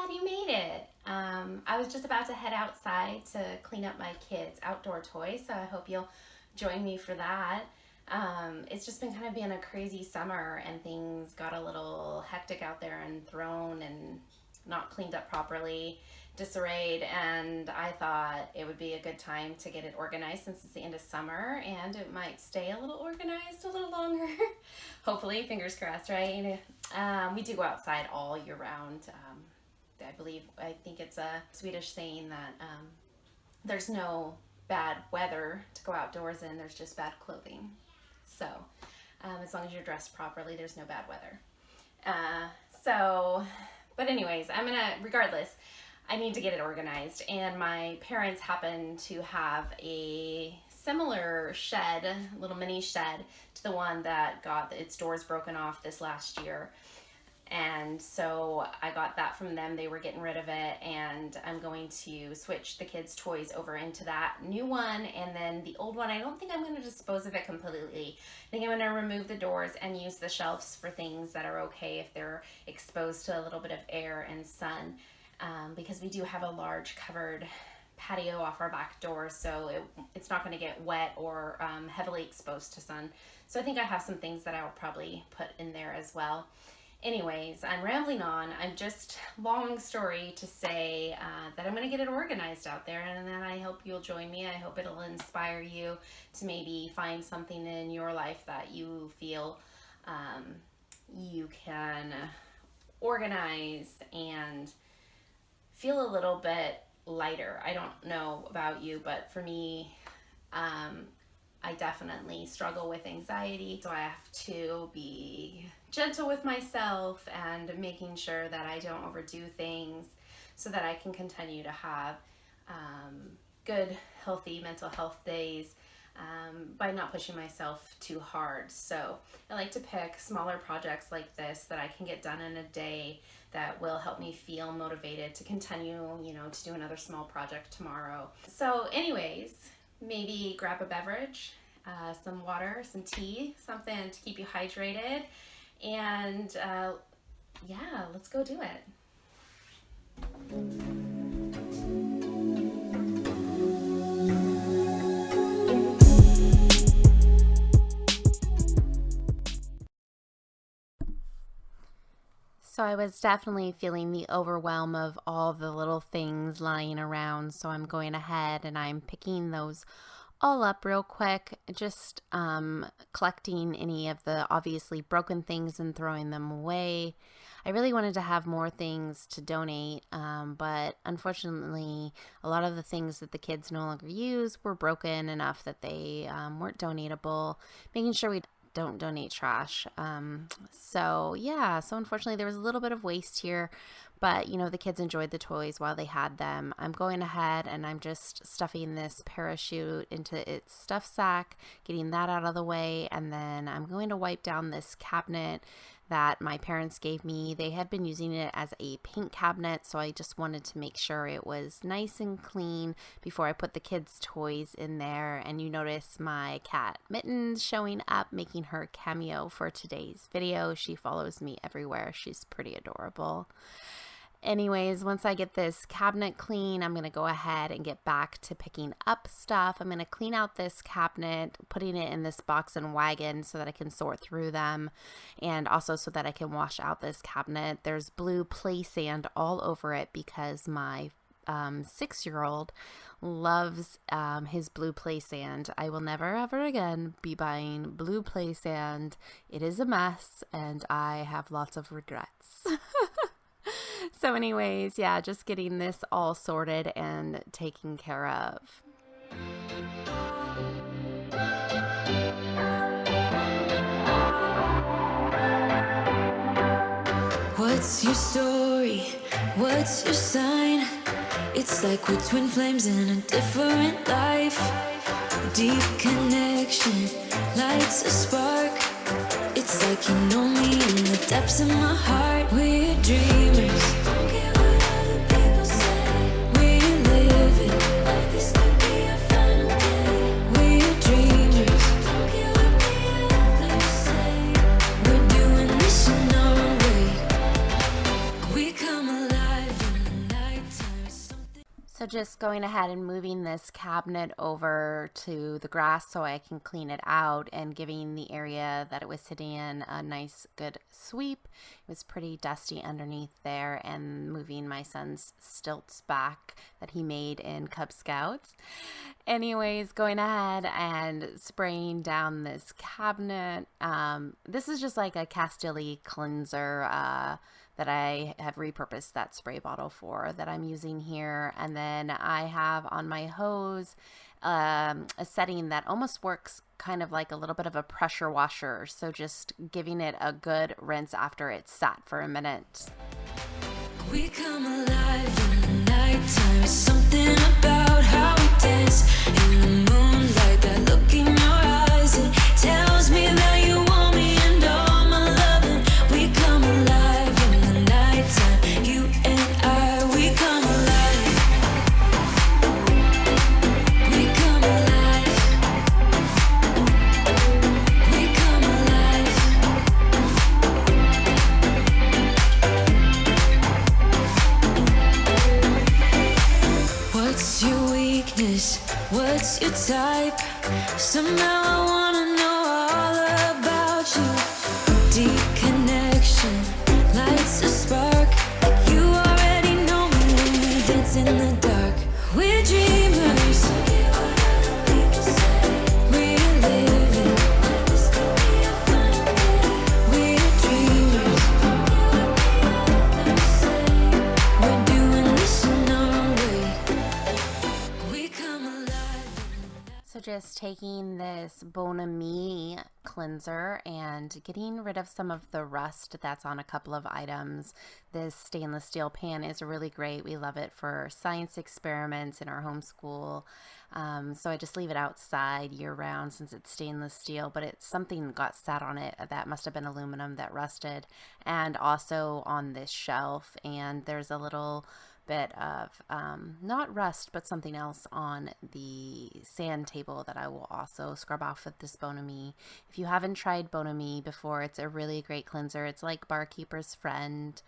glad you made it. I was just about to head outside to clean up my kids' outdoor toys, so I hope you'll join me for that. It's just been kind of being a crazy summer, and things got a little hectic out there and thrown and not cleaned up properly, disarrayed, and I thought it would be a good time to get it organized since it's the end of summer and it might stay a little organized a little longer. Hopefully, fingers crossed, right? We do go outside all year round. I think it's a Swedish saying that there's no bad weather to go outdoors in, there's just bad clothing. So as long as you're dressed properly, there's no bad weather. But anyways, regardless, I need to get it organized, and my parents happen to have a similar shed, little mini shed, to the one that got its doors broken off this last year. And so I got that from them. They were getting rid of it, and I'm going to switch the kids' toys over into that new one. And then the old one, I don't think I'm going to dispose of it completely. I think I'm going to remove the doors and use the shelves for things that are okay if they're exposed to a little bit of air and sun, because we do have a large covered patio off our back door, so it's not going to get wet or heavily exposed to sun. So I think I have some things that I will probably put in there as well. Anyways, I'm rambling on. I'm just, long story to say that I'm going to get it organized out there, and then I hope you'll join me. I hope it'll inspire you to maybe find something in your life that you feel you can organize and feel a little bit lighter. I don't know about you, but for me, I definitely struggle with anxiety, so I have to be gentle with myself and making sure that I don't overdo things so that I can continue to have good, healthy mental health days by not pushing myself too hard. So I like to pick smaller projects like this that I can get done in a day that will help me feel motivated to continue, to do another small project tomorrow. So anyways, maybe grab a beverage, some water, some tea, something to keep you hydrated, and let's go do it. So I was definitely feeling the overwhelm of all the little things lying around, so I'm going ahead and I'm picking those all up real quick, just collecting any of the obviously broken things and throwing them away. I really wanted to have more things to donate, but unfortunately a lot of the things that the kids no longer use were broken enough that they weren't donatable, making sure we don't donate trash. So unfortunately there was a little bit of waste here, but the kids enjoyed the toys while they had them. I'm going ahead and I'm just stuffing this parachute into its stuff sack, getting that out of the way, and then I'm going to wipe down this cabinet that my parents gave me. They had been using it as a paint cabinet, so I just wanted to make sure it was nice and clean before I put the kids' toys in there. And you notice my cat Mittens showing up, making her cameo for today's video. She follows me everywhere. She's pretty adorable. Anyways, once I get this cabinet clean, I'm going to go ahead and get back to picking up stuff. I'm going to clean out this cabinet, putting it in this box and wagon so that I can sort through them, and also so that I can wash out this cabinet. There's blue play sand all over it because my 6-year-old loves his blue play sand. I will never ever again be buying blue play sand. It is a mess and I have lots of regrets. So anyways, just getting this all sorted and taken care of. What's your story? What's your sign? It's like we're twin flames in a different life. Deep connection lights a spark. It's like you know me in the depths of my heart. We're dreamers. Don't care what other people say. We live it like this could be our final day. We're dreamers. Don't care what the others say. We're doing this in our way. We come alive in So just going ahead and moving this cabinet over to the grass so I can clean it out and giving the area that it was sitting in a nice good sweep. It was pretty dusty underneath there, and moving my son's stilts back that he made in Cub Scouts. Anyways, going ahead and spraying down this cabinet. This is just like a Castile cleanser that I have repurposed that spray bottle for that I'm using here. And then I have on my hose a setting that almost works kind of like a little bit of a pressure washer. So just giving it a good rinse after it's sat for a minute. We come alive in the nighttime. It's something about how we dance in the moonlight. That look in your eyes, it tells me that you want me and all my loving. We come alive in the nighttime. You and I, we come alive. We come alive. We come alive. What's your weakness? What's your type? Somehow I wanna know all about you. Deep connection lights a spark. You already know me when we dance in the dark. We're dreamers. We're living. We're dreamers. We're doing this in our way. We come alive. So just taking this Bon Ami cleanser and getting rid of some of the rust that's on a couple of items. This stainless steel pan is really great. We love it for science experiments in our homeschool. So I just leave it outside year round since it's stainless steel, but it's something got sat on it that must have been aluminum that rusted, and also on this shelf. And there's a little bit of not rust but something else on the sand table that I will also scrub off with this Bon Ami. If you haven't tried Bon Ami before, it's a really great cleanser. It's like Barkeeper's Friend,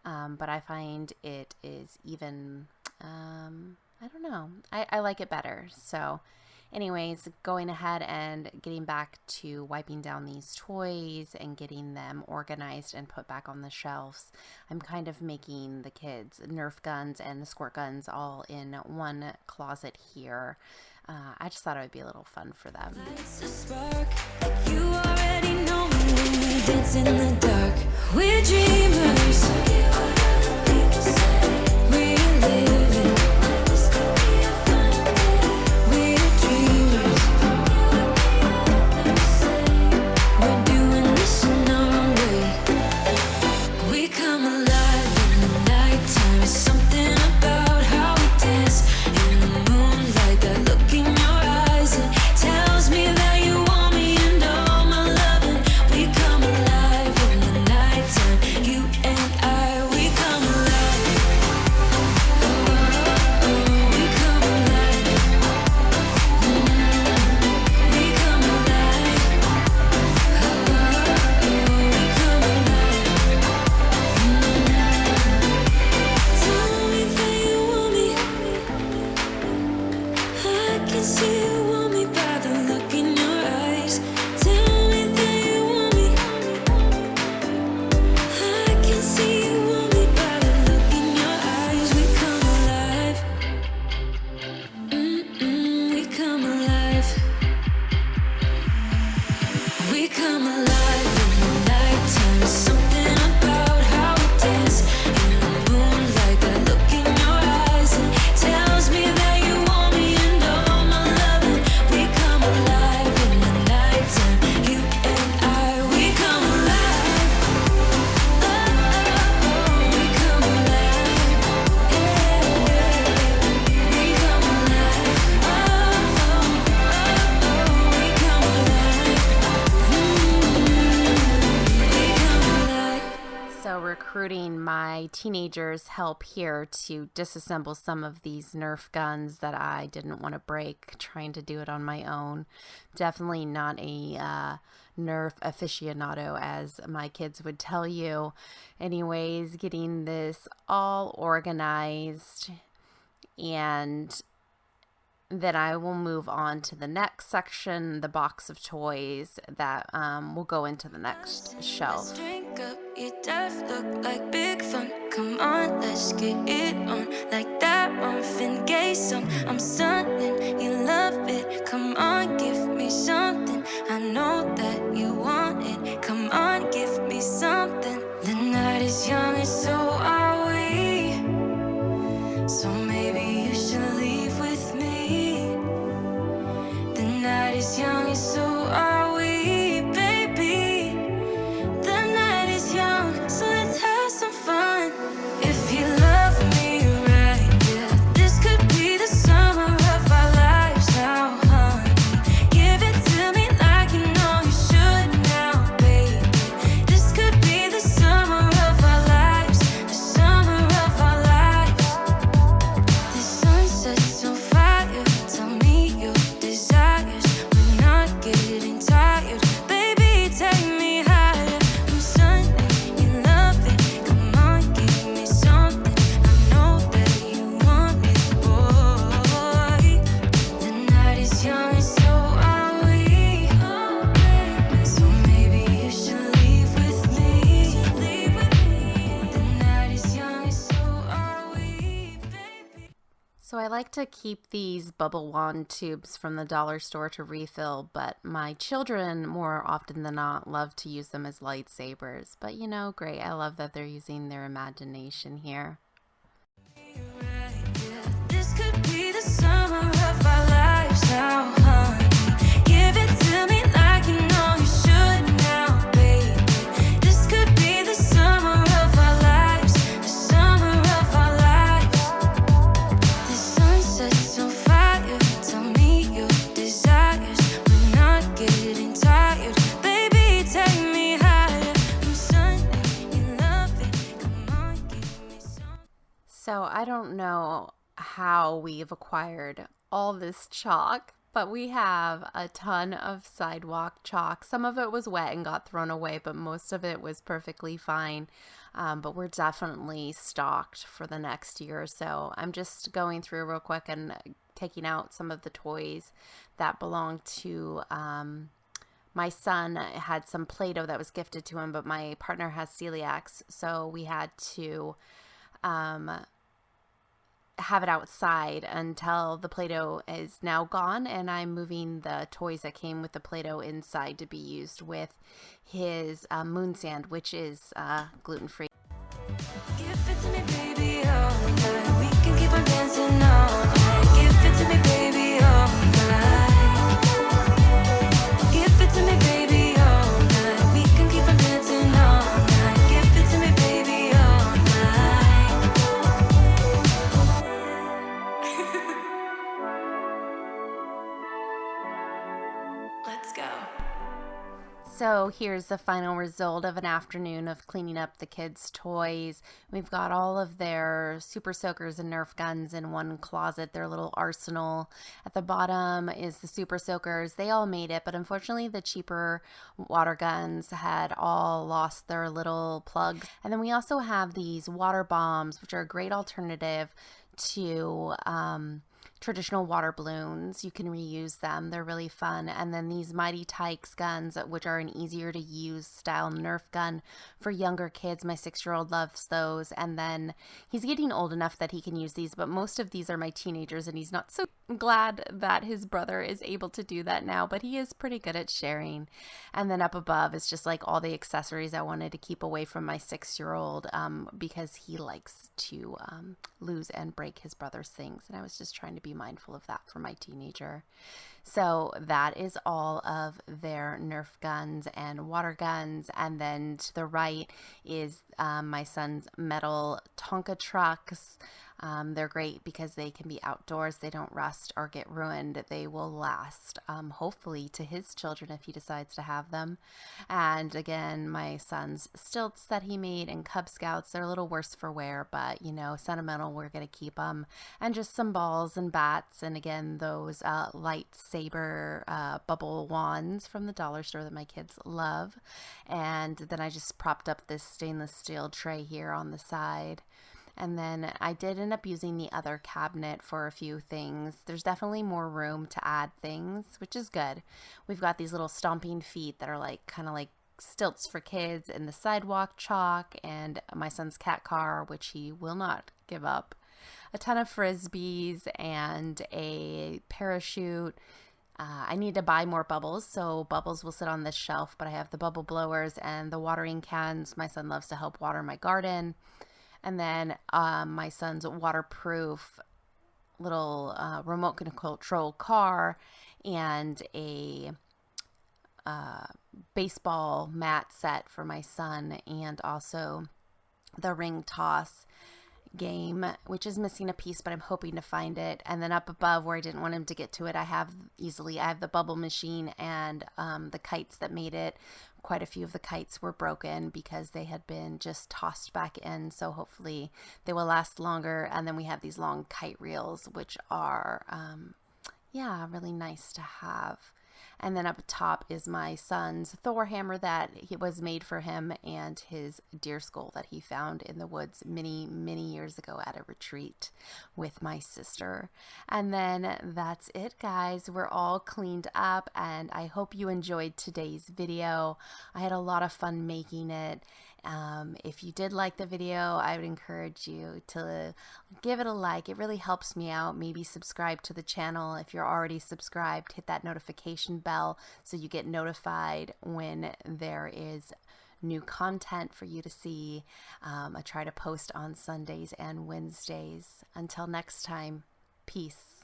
but I find it is even I don't know, I like it better. So anyways, going ahead and getting back to wiping down these toys and getting them organized and put back on the shelves. I'm kind of making the kids' Nerf guns and the squirt guns all in one closet here. I just thought it would be a little fun for them. Lights a spark. You already know me when we dance in the dark. We're dreamers. We're living. We're dreamers. We're doing this in our way. We come alive in the nighttime. It's something about how we dance in the moonlight. That look in your eyes, it tells me that you want me and all my loving. We come alive in the nighttime. You and I, we come alive. We come alive. We come alive. We come alive. Tell me that you want me. I can see you want me by the look in your eyes. Tell me that you want me. I can see you want me by the look in your eyes. We come alive. We come alive. We come alive in the nighttime. Something about how we dance in the moonlight. That look in your eyes, it tells me that you want me and all my loving. We come alive in the nighttime. You and I, we come alive. We come alive. We come alive. We come alive. So recruiting my teenagers' help here to disassemble some of these Nerf guns that I didn't want to break, trying to do it on my own. Definitely not a Nerf aficionado, as my kids would tell you. Anyways, getting this all organized And then I will move on to the next section, the box of toys that will go into the next shelf. Drink up, your death look like big fun. Come on, let's get it on. Like that Marvin Gaye song. I'm stunning, you love it. Come on, give me something. I know that you want it. Come on, give me something. The night is young and so are we. So maybe you should leave with me. The night is young and so are we, baby. The night is young, so let's have some fun. If you love me right, yeah, this could be the summer of our lives now, honey. Give it to me like you know you should now, baby. This could be the summer of our lives, the summer of our lives. The sun sets on fire, tell me your desires. We're not getting tired, baby, take me higher. I'm stunning, you love it. Come on, give me something. I know that you want it, boy. The night is young and so are we. So maybe you should leave with me. The night is young and so are we, baby. So I like to keep these bubble wand tubes from the dollar store to refill, but my children more often than not love to use them as lightsabers. But you know, great. I love that they're using their imagination here. This could be the summer of our lives now, honey. Give it to me like you know you should now, baby. This could be the summer of our lives, the summer of our lives. The sun sets on fire, tell me your desires. We're not getting tired, baby, take me higher. I'm stunning, you love it. Come on, give me some. So I don't know how we've acquired all this chalk, but we have a ton of sidewalk chalk. Some of it was wet and got thrown away, but most of it was perfectly fine. But we're definitely stocked for the next year or so. I'm just going through real quick and taking out some of the toys that belong to my son. Had some Play-Doh that was gifted to him, but my partner has celiacs, so we had to have it outside until the Play-Doh is now gone, and I'm moving the toys that came with the Play-Doh inside to be used with his moon sand, which is gluten-free. Give it to me, baby, all night. We can keep on dancing all night. Give it to me, baby, all night. Give it to me, baby, all night. We can keep on dancing all night. Give it to me, baby, all night. Let's go. So here's the final result of an afternoon of cleaning up the kids' toys. We've got all of their super soakers and Nerf guns in one closet, their little arsenal. At the bottom is the super soakers. They all made it, but unfortunately the cheaper water guns had all lost their little plugs. And then we also have these water bombs, which are a great alternative to traditional water balloons. You can reuse them. They're really fun. And then these Mighty Tykes guns, which are an easier to use style Nerf gun for younger kids. My 6-year-old loves those. And then he's getting old enough that he can use these, but most of these are my teenagers, and he's not so glad that his brother is able to do that now, but he is pretty good at sharing. And then up above is just like all the accessories I wanted to keep away from my 6-year-old because he likes to lose and break his brother's things, and I was just trying to be mindful of that for my teenager. So that is all of their Nerf guns and water guns. And then to the right is my son's metal Tonka trucks. They're great because they can be outdoors. They don't rust or get ruined. They will last, hopefully, to his children if he decides to have them. And again, my son's stilts that he made in Cub Scouts. They're a little worse for wear, but, you know, sentimental. We're going to keep them. And just some balls and bats. And again, those lightsaber bubble wands from the dollar store that my kids love. And then I just propped up this stainless steel tray here on the side. And then I did end up using the other cabinet for a few things. There's definitely more room to add things, which is good. We've got these little stomping feet that are like kind of like stilts for kids, and the sidewalk chalk, and my son's cat car, which he will not give up. A ton of frisbees and a parachute. I need to buy more bubbles, so bubbles will sit on this shelf, but I have the bubble blowers and the watering cans. My son loves to help water my garden. And then my son's waterproof little remote control car, and a baseball mat set for my son, and also the ring toss game, which is missing a piece, but I'm hoping to find it. And then up above, where I didn't want him to get to it, I have the bubble machine and the kites that made it. Quite a few of the kites were broken because they had been just tossed back in, so hopefully they will last longer. And then we have these long kite reels, which are yeah, really nice to have. And then up top is my son's Thor hammer that was made for him, and his deer skull that he found in the woods many, many years ago at a retreat with my sister. And then that's it, guys. We're all cleaned up, and I hope you enjoyed today's video. I had a lot of fun making it. If you did like the video, I would encourage you to give it a like. It really helps me out. Maybe subscribe to the channel. If you're already subscribed, hit that notification bell so you get notified when there is new content for you to see. I try to post on Sundays and Wednesdays. Until next time, peace.